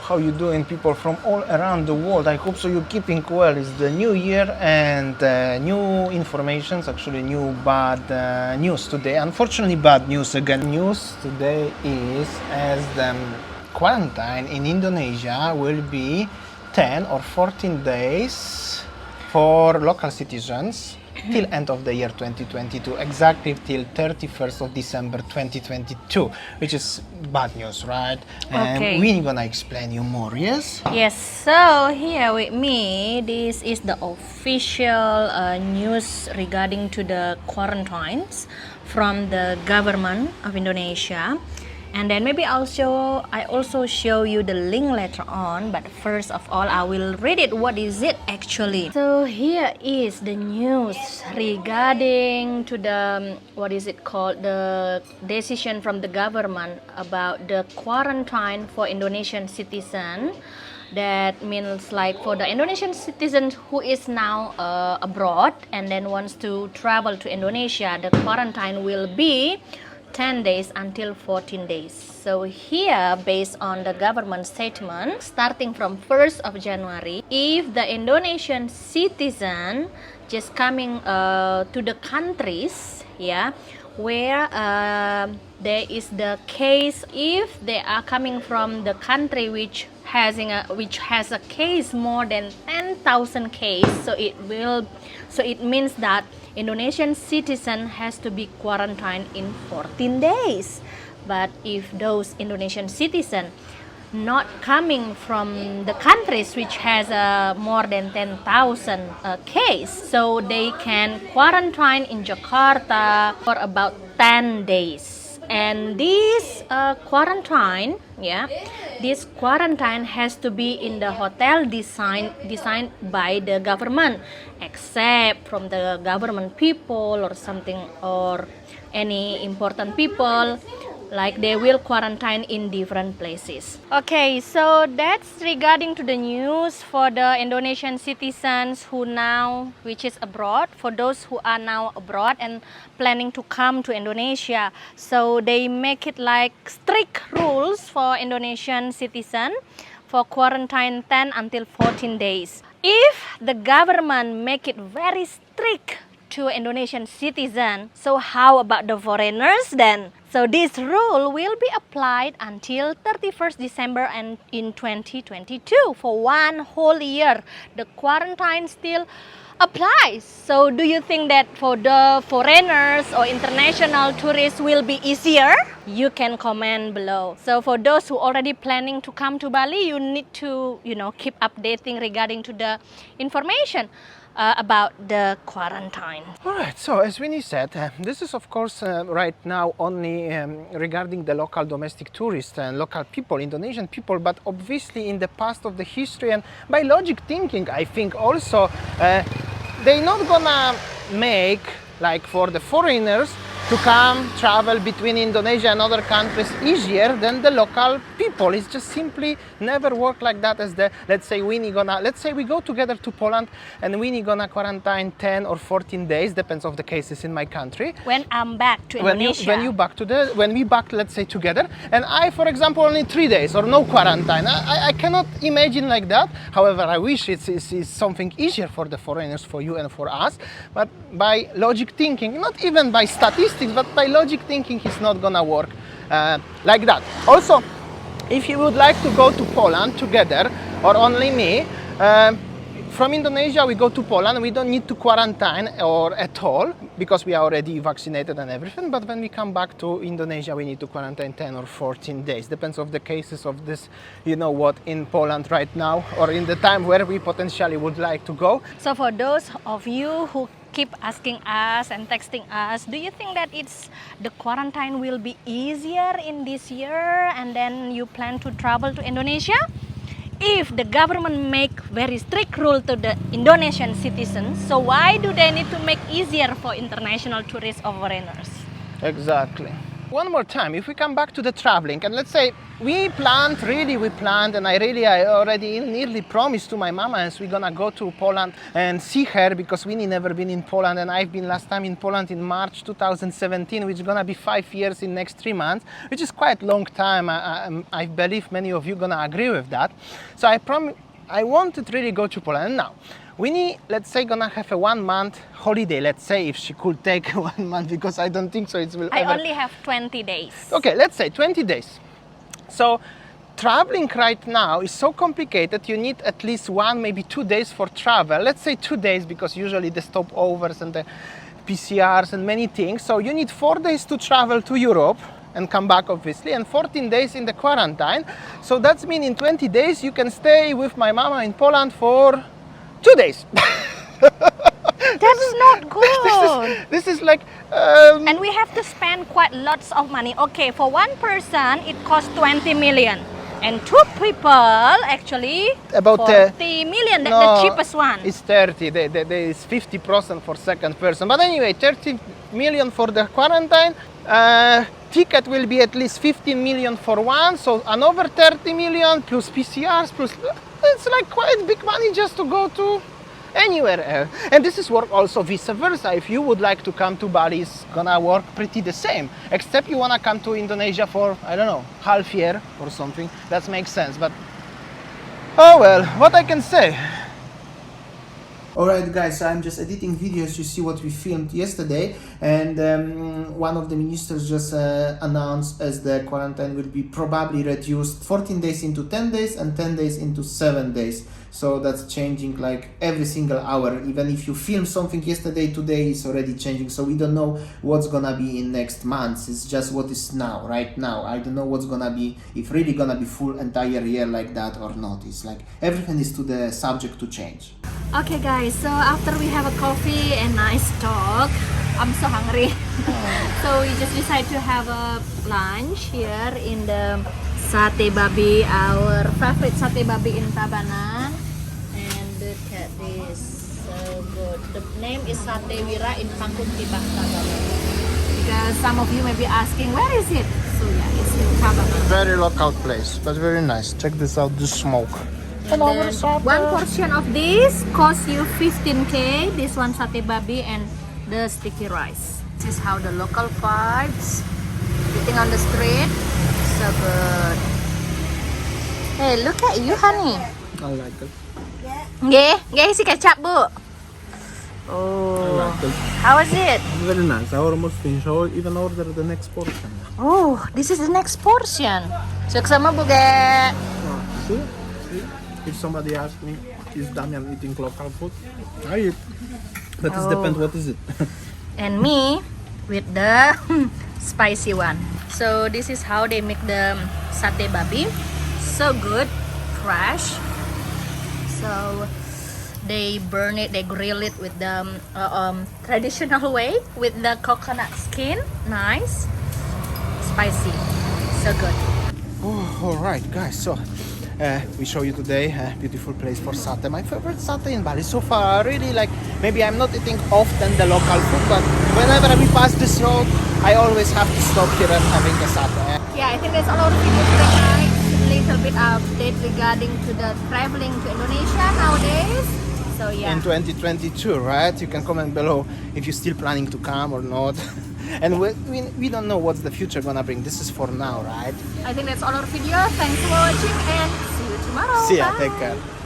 how you doing, people from all around the world? I hope so you're keeping well. It's the new year and new informations, actually new bad news today. Unfortunately, bad news again. News today is as the quarantine in Indonesia will be 10 or 14 days for local citizens till end of the year 2022, exactly till 31st of December 2022, which is bad news, right? And Okay. we're gonna explain you more, yes? Yes, so here with me, this is the official news regarding to the quarantines from the government of Indonesia. And then maybe I also show you the link later on, but first of all I will read it. What is it actually? So here is the news regarding to the what is it called, the decision from the government about the quarantine for Indonesian citizen. That means like for the Indonesian citizen who is now abroad and then wants to travel to Indonesia, the quarantine will be 10 days until 14 days. So here, based on the government statement, starting from 1st of January, if the Indonesian citizen just coming to the countries, yeah, where there is the case, if they are coming from the country which has a case more than 10,000 case, so it means that Indonesian citizen has to be quarantined in 14 days. But if those Indonesian citizen not coming from the countries which has more than 10,000 case, so they can quarantine in Jakarta for about 10 days. And this quarantine has to be in the hotel designed by the government, except from the government people or something, or any important people, like they will quarantine in different places. Okay, so that's regarding to the news for the Indonesian citizens which is abroad, for those who are now abroad and planning to come to Indonesia. So they make it like strict rules for Indonesian citizen for quarantine 10 until 14 days. If the government make it very strict to Indonesian citizen, so how about the foreigners then? So this rule will be applied until 31st December and in 2022 for one whole year. The quarantine still applies. So do you think that for the foreigners or international tourists will be easier? You can comment below. So for those who already planning to come to Bali, you need to keep updating regarding to the information about the quarantine. Alright, so as Winnie said, this is of course right now only regarding the local domestic tourists and local people, Indonesian people, but obviously in the past of the history and by logic thinking, I think also they're not gonna make like for the foreigners to come travel between Indonesia and other countries easier than the local people. It's just simply never work like that. As the let's say we go together to Poland and Winnie gonna quarantine 10 or 14 days, depends of the cases in my country. When I'm back to Indonesia. When we back, let's say together, and I, for example, only 3 days or no quarantine. I cannot imagine like that. However, I wish it's something easier for the foreigners, for you and for us. But by logic thinking, not even by statistics, but by logic thinking, it's not gonna work like that. Also, if you would like to go to Poland together, or only me, from Indonesia we go to Poland, we don't need to quarantine or at all because we are already vaccinated and everything, but when we come back to Indonesia we need to quarantine 10 or 14 days, depends of the cases of this, in Poland right now, or in the time where we potentially would like to go. So for those of you who keep asking us and texting us, do you think that the quarantine will be easier in this year and then you plan to travel to Indonesia? If the government make very strict rule to the Indonesian citizens, so why do they need to make easier for international tourists or foreigners? Exactly. One more time, if we come back to the traveling, and let's say we planned, and I already nearly promised to my mama as we're gonna go to Poland and see her, because Winnie never been in Poland and I've been last time in Poland in March 2017, which is gonna be 5 years in next 3 months, which is quite long time. I believe many of you gonna agree with that. So I wanted really go to Poland. Now, Winnie, let's say, gonna have a 1 month holiday, let's say, if she could take 1 month, because I don't think so it will I ever... only have 20 days. Okay, let's say 20 days. So traveling right now is so complicated. You need at least 1, maybe 2 days for travel. Let's say 2 days, because usually the stopovers and the PCRs and many things. So you need 4 days to travel to Europe and come back, obviously, and 14 days in the quarantine. So that's mean in 20 days you can stay with my mama in Poland for 2 days. That's not good. This is like... And we have to spend quite lots of money. Okay, for one person, it costs 20 million. And 2 people, actually, about 40 million, the cheapest one. It's 30. There is 50% for second person. But anyway, 30 million for the quarantine. Ticket will be at least 15 million for one. So another 30 million plus PCRs plus... It's like quite big money just to go to anywhere else. And this is work also vice versa. If you would like to come to Bali, it's gonna work pretty the same. Except you wanna come to Indonesia for, I don't know, half year or something. That makes sense. But oh well, what I can say. Alright guys, so I'm just editing videos to see what we filmed yesterday, and one of the ministers just announced as the quarantine will be probably reduced 14 days into 10 days and 10 days into 7 days. So that's changing like every single hour. Even if you film something yesterday, today is already changing. So we don't know what's gonna be in next months. It's just what is now, right now. I don't know what's gonna be, if really gonna be full entire year like that or not. It's like everything is to the subject to change. Okay guys, so after we have a coffee and nice talk, I'm so hungry. So we just decided to have a lunch here in the Sate Babi, our favorite Sate Babi in Tabanan. And look at this, so good. The name is Sate Wira in Kangkung Tibah, Tabanan. Because some of you may be asking, where is it? So yeah, it's in Tabanan. Very local place, but very nice. Check this out, this smoke. And then one portion of this costs you 15k. This one Sate Babi and the sticky rice. This is how the local vibes eating on the street. So good. Hey, look at you, honey. I like it. Yeah, si kecap, Bu. Oh, I like it. how is it? Very nice. I almost finished. I will even order the next portion. Oh, this is the next portion. Suksama, Bu, Ge. See? If somebody asks me, is Damian eating local food? I eat. But it depends what is it. And me with the spicy one. So this is how they make the Sate Babi. So good, fresh. So they burn it, they grill it with the traditional way with the coconut skin. Nice, spicy, so good. Oh, all right, guys. So we show you today a beautiful place for satay. My favorite satay in Bali so far. Really like, maybe I'm not eating often the local food, but whenever we pass this road, I always have to stop here and having a satay. Yeah, I think that's all our video today, guys. A little bit update regarding to the traveling to Indonesia nowadays. So yeah. In 2022, right? You can comment below if you're still planning to come or not. And we don't know what's the future gonna bring. This is for now, right? I think that's all our video. Thanks for watching and see you tomorrow. See ya, Bye. take care.